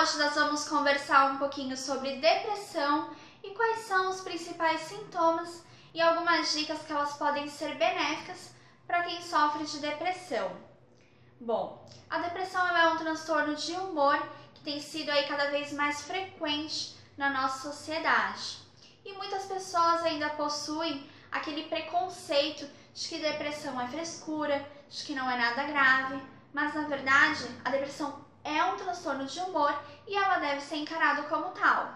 hoje nós vamos conversar um pouquinho sobre depressão e quais são os principais sintomas e algumas dicas que elas podem ser benéficas para quem sofre de depressão. Bom, a depressão é um transtorno de humor que tem sido aí cada vez mais frequente na nossa sociedade. E muitas pessoas ainda possuem aquele preconceito de que depressão é frescura, de que não é nada grave, mas na verdade a depressão é um transtorno de humor e ela deve ser encarada como tal.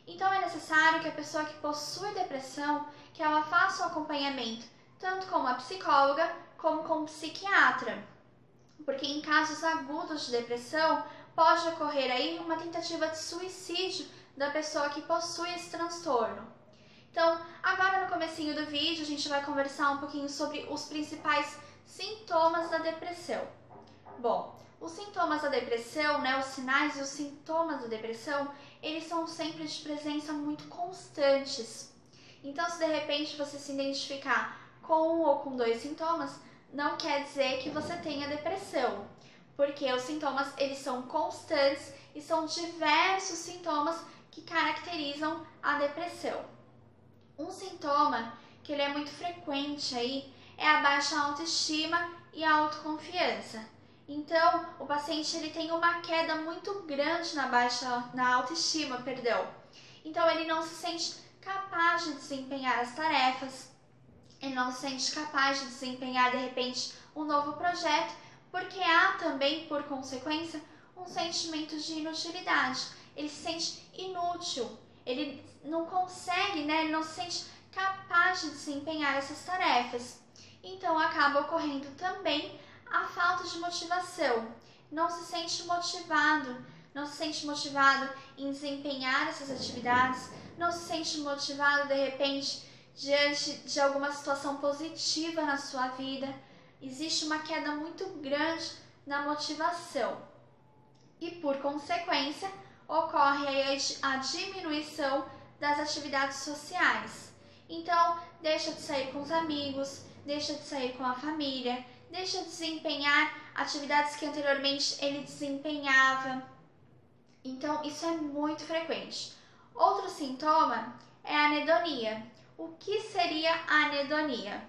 Então é necessário que a pessoa que possui depressão, que ela faça o acompanhamento tanto com uma psicóloga como com um psiquiatra, porque em casos agudos de depressão pode ocorrer aí uma tentativa de suicídio da pessoa que possui esse transtorno. Então, agora no comecinho do vídeo a gente vai conversar um pouquinho sobre os principais sintomas da depressão. Bom, os sintomas da depressão, os sinais e os sintomas da depressão, eles são sempre de presença muito constantes. Então, se de repente você se identificar com um ou com dois sintomas, não quer dizer que você tenha depressão, porque os sintomas eles são constantes e são diversos sintomas que caracterizam a depressão. Um sintoma que ele é muito frequente aí é a baixa autoestima e a autoconfiança. Então, o paciente ele tem uma queda muito grande na autoestima, Então, ele não se sente capaz de desempenhar as tarefas, ele não se sente capaz de desempenhar, de repente, um novo projeto, porque há também, por consequência, um sentimento de inutilidade. Ele se sente inútil, ele não consegue, ele não se sente capaz de desempenhar essas tarefas. Então, acaba ocorrendo também a falta de motivação. Não se sente motivado em desempenhar essas atividades, não se sente motivado, de repente, diante de alguma situação positiva na sua vida. Existe uma queda muito grande na motivação. E, por consequência, ocorre aí a diminuição das atividades sociais. Então, deixa de sair com os amigos, deixa de sair com a família, deixa de desempenhar atividades que anteriormente ele desempenhava. Então, isso é muito frequente. Outro sintoma é a anedonia. O que seria a anedonia?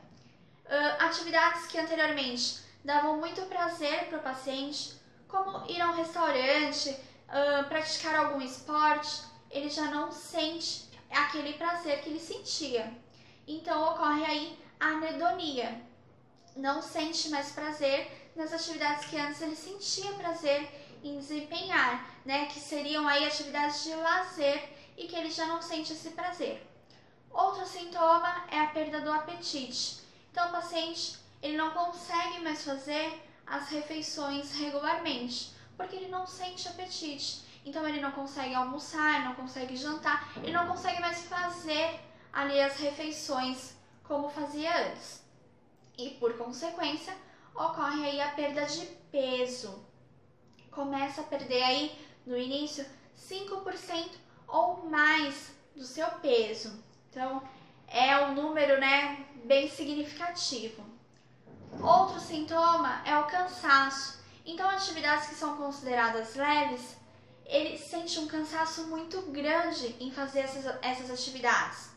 Atividades que anteriormente davam muito prazer para o paciente, como ir a um restaurante, praticar algum esporte, ele já não sente aquele prazer que ele sentia. Então, ocorre aí a anedonia. Não sente mais prazer nas atividades que antes ele sentia prazer em desempenhar, que seriam aí atividades de lazer e que ele já não sente esse prazer. Outro sintoma é a perda do apetite. Então, o paciente ele não consegue mais fazer as refeições regularmente, porque ele não sente apetite. Então, ele não consegue almoçar, ele não consegue jantar, ele não consegue mais fazer ali as refeições como fazia antes. E, por consequência, ocorre aí a perda de peso. Começa a perder aí, no início, 5% ou mais do seu peso. Então, é um número, bem significativo. Outro sintoma é o cansaço. Então, atividades que são consideradas leves, ele sente um cansaço muito grande em fazer essas atividades.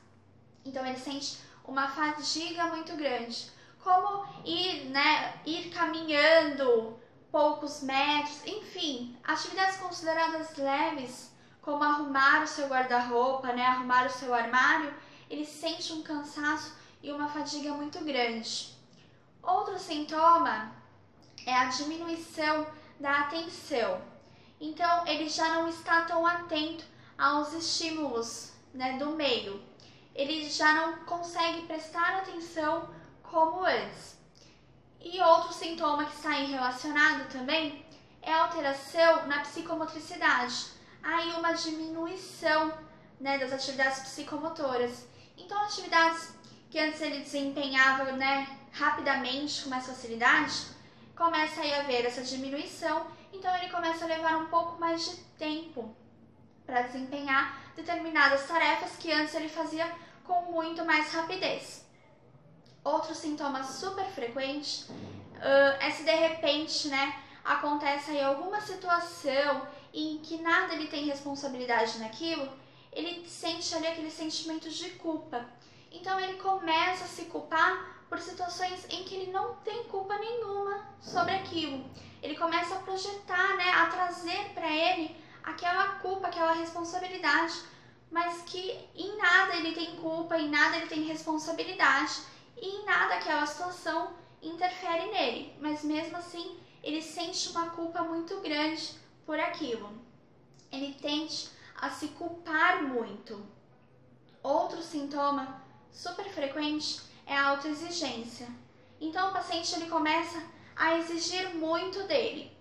Então, ele sente uma fadiga muito grande. Como ir caminhando poucos metros, enfim, atividades consideradas leves, como arrumar o seu guarda-roupa, arrumar o seu armário, ele sente um cansaço e uma fadiga muito grande. Outro sintoma é a diminuição da atenção. Então, ele já não está tão atento aos estímulos do meio. Ele já não consegue prestar atenção como antes. E outro sintoma que está aí relacionado também é a alteração na psicomotricidade. Aí uma diminuição das atividades psicomotoras. Então, atividades que antes ele desempenhava rapidamente, com mais facilidade, começa aí a haver essa diminuição. Então, ele começa a levar um pouco mais de tempo para desempenhar determinadas tarefas que antes ele fazia com muito mais rapidez. Outro sintoma super frequente é se de repente acontece aí alguma situação em que nada ele tem responsabilidade naquilo, ele sente ali aquele sentimento de culpa. Então ele começa a se culpar por situações em que ele não tem culpa nenhuma sobre aquilo. Ele começa a projetar, né, a trazer para ele aquela culpa, aquela responsabilidade, mas que em nada ele tem culpa, em nada ele tem responsabilidade e em nada aquela situação interfere nele. Mas mesmo assim, ele sente uma culpa muito grande por aquilo. Ele tende a se culpar muito. Outro sintoma super frequente é a autoexigência. Então o paciente ele começa a exigir muito dele.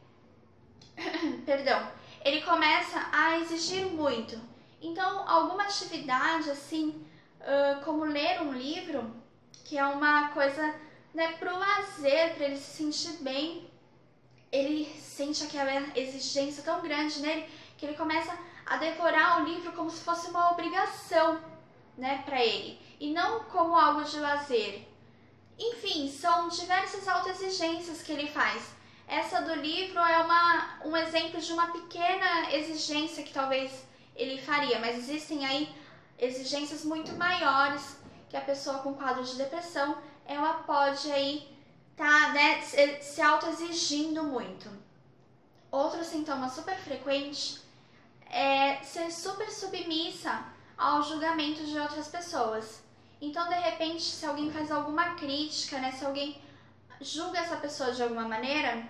Perdão, ele começa a exigir muito. Então alguma atividade assim, como ler um livro, que é uma coisa, né, pro lazer, para ele se sentir bem, ele sente aquela exigência tão grande nele que ele começa a decorar o livro como se fosse uma obrigação, né, para ele, e não como algo de lazer. Enfim, são diversas autoexigências que ele faz. Essa do livro é um exemplo de uma pequena exigência que talvez ele faria, mas existem aí exigências muito maiores que a pessoa com quadro de depressão, ela pode aí né, se autoexigindo muito. Outro sintoma super frequente é ser super submissa ao julgamento de outras pessoas. Então, de repente, se alguém faz alguma crítica, né, se alguém julga essa pessoa de alguma maneira,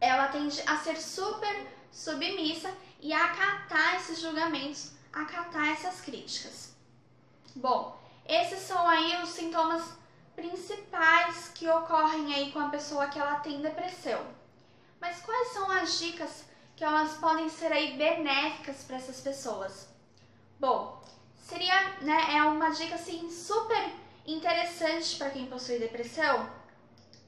ela tende a ser super submissa e a acatar esses julgamentos, a acatar essas críticas. Bom, esses são aí os sintomas principais que ocorrem aí com a pessoa que ela tem depressão. Mas quais são as dicas que elas podem ser aí benéficas para essas pessoas? Bom, seria, né, é uma dica assim super interessante para quem possui depressão,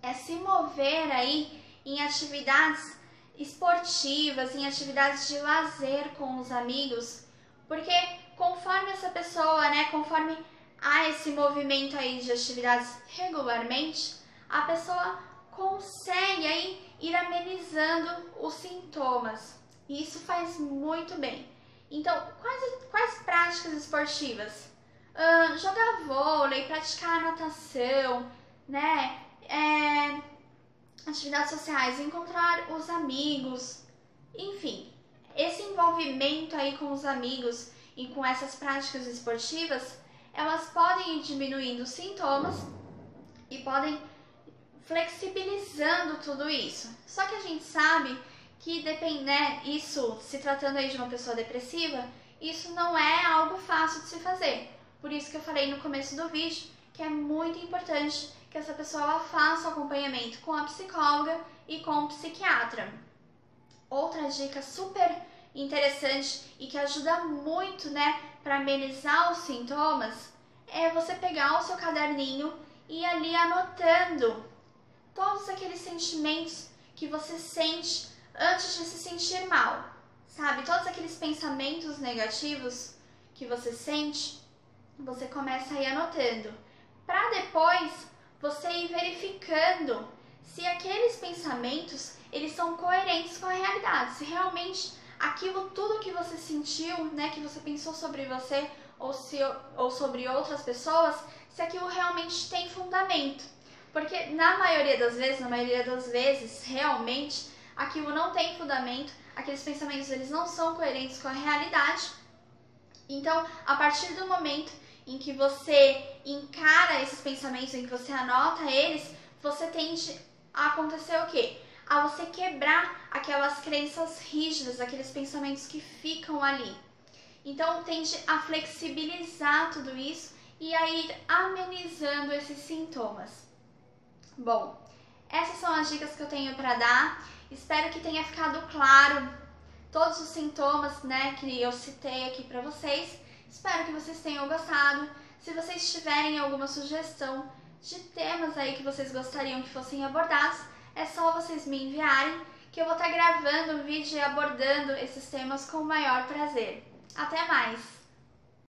é se mover aí em atividades esportivas, em atividades de lazer com os amigos, porque conforme essa pessoa, né, conforme há esse movimento aí de atividades regularmente, a pessoa consegue aí ir amenizando os sintomas. E isso faz muito bem. Então, quais práticas esportivas? Jogar vôlei, praticar natação, né? Atividades sociais, encontrar os amigos, enfim, esse envolvimento aí com os amigos e com essas práticas esportivas, elas podem ir diminuindo os sintomas e podem flexibilizando tudo isso. Só que a gente sabe que depende, né, isso, se tratando aí de uma pessoa depressiva, isso não é algo fácil de se fazer. Por isso que eu falei no começo do vídeo que é muito importante que essa pessoa ela faça o acompanhamento com a psicóloga e com o psiquiatra. Outra dica super interessante e que ajuda muito, né, para amenizar os sintomas, é você pegar o seu caderninho e ir ali anotando todos aqueles sentimentos que você sente antes de se sentir mal, sabe? Todos aqueles pensamentos negativos que você sente, você começa a ir anotando, para depois você ir verificando se aqueles pensamentos eles são coerentes com a realidade, se realmente aquilo tudo que você sentiu, né, que você pensou sobre você ou sobre outras pessoas, se aquilo realmente tem fundamento. Porque na maioria das vezes, realmente, aquilo não tem fundamento, aqueles pensamentos eles não são coerentes com a realidade. Então, a partir do momento em que você encara esses pensamentos, em que você anota eles, você tende a acontecer o quê? A você quebrar aquelas crenças rígidas, aqueles pensamentos que ficam ali. Então, tende a flexibilizar tudo isso e a ir amenizando esses sintomas. Bom, essas são as dicas que eu tenho para dar. Espero que tenha ficado claro todos os sintomas, né, que eu citei aqui para vocês. Espero que vocês tenham gostado. Se vocês tiverem alguma sugestão de temas aí que vocês gostariam que fossem abordados, é só vocês me enviarem, que eu vou estar gravando um vídeo e abordando esses temas com o maior prazer. Até mais!